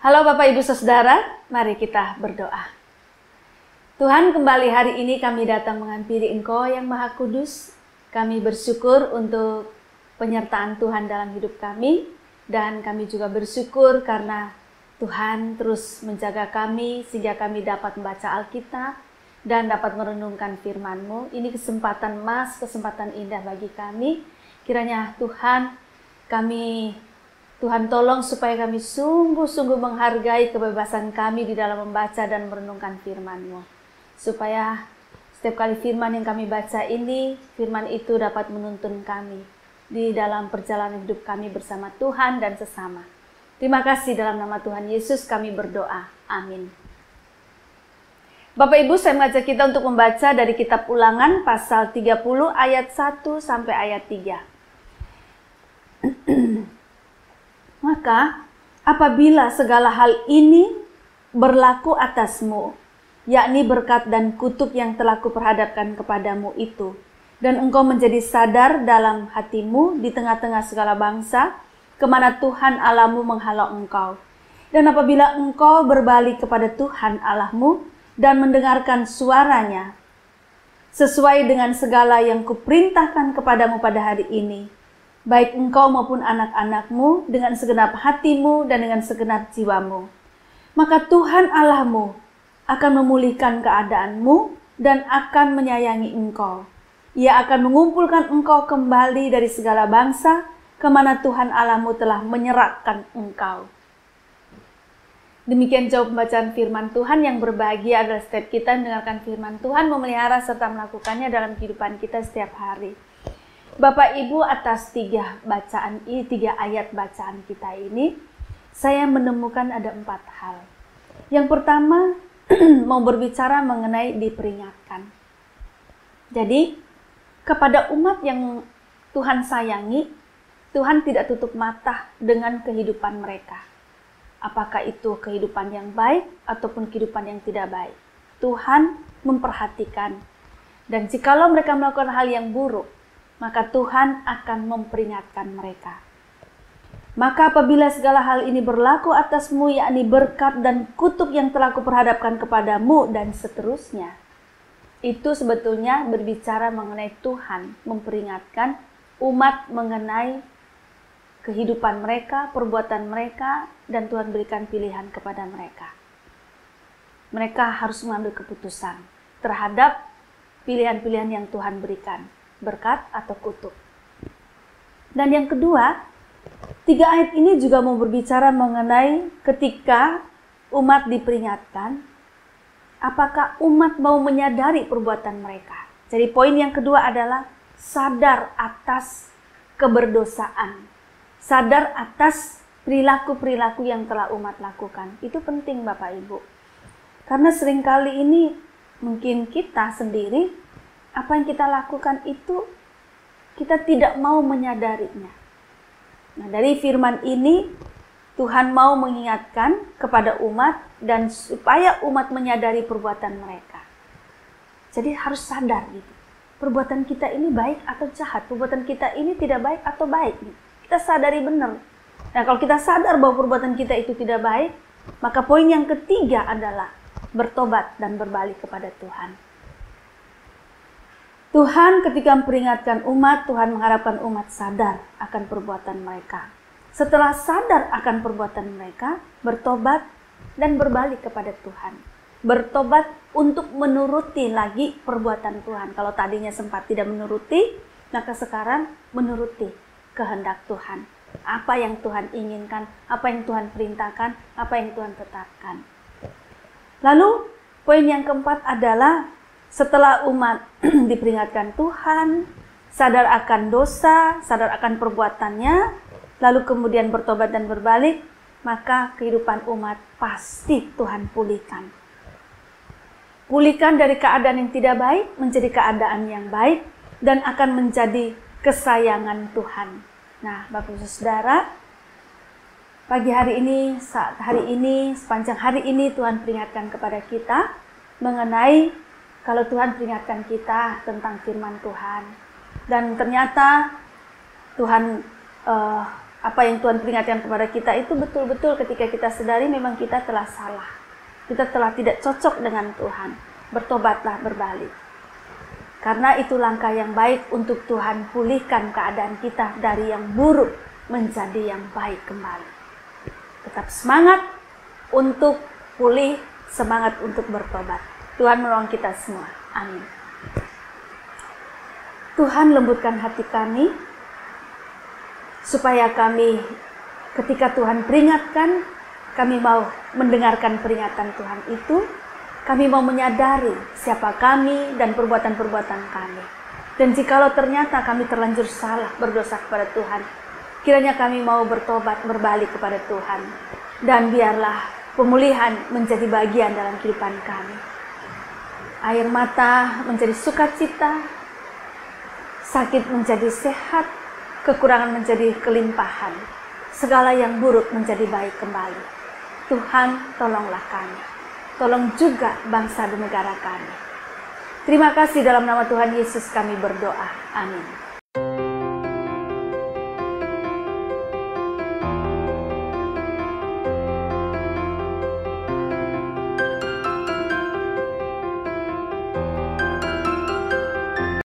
Halo Bapak Ibu Saudara, mari kita berdoa. Tuhan, kembali hari ini kami datang menghampiri Engkau yang Maha Kudus. Kami bersyukur untuk penyertaan Tuhan dalam hidup kami, dan kami juga bersyukur karena Tuhan terus menjaga kami sehingga kami dapat membaca Alkitab dan dapat merenungkan firman-Mu. Ini kesempatan emas, kesempatan indah bagi kami. Kiranya Tuhan tolong supaya kami sungguh-sungguh menghargai kebebasan kami di dalam membaca dan merenungkan firman-Mu. Supaya setiap kali firman yang kami baca ini, firman itu dapat menuntun kami di dalam perjalanan hidup kami bersama Tuhan dan sesama. Terima kasih, dalam nama Tuhan Yesus kami berdoa. Amin. Bapak Ibu, saya mengajak kita untuk membaca dari kitab Ulangan pasal 30 ayat 1 sampai ayat 3. Maka apabila segala hal ini berlaku atasmu, yakni berkat dan kutuk yang telah kuperhadapkan kepadamu itu, dan engkau menjadi sadar dalam hatimu di tengah-tengah segala bangsa, kemana Tuhan Allahmu menghalau engkau. Dan apabila engkau berbalik kepada Tuhan Allahmu dan mendengarkan suaranya, sesuai dengan segala yang kuperintahkan kepadamu pada hari ini, baik engkau maupun anak-anakmu, dengan segenap hatimu dan dengan segenap jiwamu, maka Tuhan Allahmu akan memulihkan keadaanmu dan akan menyayangi engkau. Ia akan mengumpulkan engkau kembali dari segala bangsa, kemana Tuhan Allahmu telah menyerahkan engkau. Demikian jauh pembacaan firman Tuhan. Yang berbahagia adalah setiap kita mendengarkan firman Tuhan, memelihara serta melakukannya dalam kehidupan kita setiap hari. Bapak Ibu, atas tiga ayat bacaan kita ini, saya menemukan ada 4 hal. Yang pertama, mau berbicara mengenai diperingatkan. Jadi, kepada umat yang Tuhan sayangi, Tuhan tidak tutup mata dengan kehidupan mereka. Apakah itu kehidupan yang baik ataupun kehidupan yang tidak baik. Tuhan memperhatikan. Dan jikalau mereka melakukan hal yang buruk, maka Tuhan akan memperingatkan mereka. Maka apabila segala hal ini berlaku atasmu, yakni berkat dan kutuk yang telah kuperhadapkan kepadamu, dan seterusnya. Itu sebetulnya berbicara mengenai Tuhan memperingatkan umat mengenai kehidupan mereka, perbuatan mereka, dan Tuhan berikan pilihan kepada mereka. Mereka harus mengambil keputusan terhadap pilihan-pilihan yang Tuhan berikan, berkat atau kutuk. Dan yang kedua, 3 ayat ini juga mau berbicara mengenai ketika umat diperingatkan, apakah umat mau menyadari perbuatan mereka. Jadi poin yang kedua adalah sadar atas keberdosaan, sadar atas perilaku-perilaku yang telah umat lakukan. Itu penting Bapak Ibu. Karena seringkali ini mungkin kita sendiri, apa yang kita lakukan itu kita tidak mau menyadarinya. Nah, dari firman ini Tuhan mau mengingatkan kepada umat dan supaya umat menyadari perbuatan mereka. Jadi harus sadar gitu. Perbuatan kita ini baik atau jahat, perbuatan kita ini tidak baik atau baik. Kita sadari benar. Nah, kalau kita sadar bahwa perbuatan kita itu tidak baik, maka poin yang ketiga adalah bertobat dan berbalik kepada Tuhan. Tuhan ketika memperingatkan umat, Tuhan mengharapkan umat sadar akan perbuatan mereka. Setelah sadar akan perbuatan mereka, bertobat dan berbalik kepada Tuhan. Bertobat untuk menuruti lagi perbuatan Tuhan. Kalau tadinya sempat tidak menuruti, maka sekarang menuruti kehendak Tuhan. Apa yang Tuhan inginkan, apa yang Tuhan perintahkan, apa yang Tuhan tetapkan. Lalu, poin yang keempat adalah setelah umat diperingatkan Tuhan, sadar akan dosa, sadar akan perbuatannya, lalu kemudian bertobat dan berbalik, maka kehidupan umat pasti Tuhan pulihkan. Pulihkan dari keadaan yang tidak baik menjadi keadaan yang baik dan akan menjadi kesayangan Tuhan. Nah, Bapak Ibu Saudara, pagi hari ini, sepanjang hari ini Tuhan peringatkan kepada kita mengenai kalau Tuhan peringatkan kita tentang firman Tuhan. Dan ternyata Tuhan Apa yang Tuhan peringatkan kepada kita itu betul-betul ketika kita sadari memang kita telah salah. Kita telah tidak cocok dengan Tuhan. Bertobatlah, berbalik. Karena itu langkah yang baik untuk Tuhan pulihkan keadaan kita dari yang buruk menjadi yang baik kembali. Tetap semangat untuk pulih, semangat untuk bertobat. Tuhan menolong kita semua. Amin. Tuhan lembutkan hati kami, supaya kami ketika Tuhan peringatkan, kami mau mendengarkan peringatan Tuhan itu. Kami mau menyadari siapa kami dan perbuatan-perbuatan kami. Dan jikalau ternyata kami terlanjur salah, berdosa kepada Tuhan, kiranya kami mau bertobat, berbalik kepada Tuhan. Dan biarlah pemulihan menjadi bagian dalam kehidupan kami. Air mata menjadi sukacita, sakit menjadi sehat, kekurangan menjadi kelimpahan, segala yang buruk menjadi baik kembali. Tuhan, tolonglah kami. Tolong juga bangsa dan negara kami. Terima kasih, dalam nama Tuhan Yesus kami berdoa. Amin.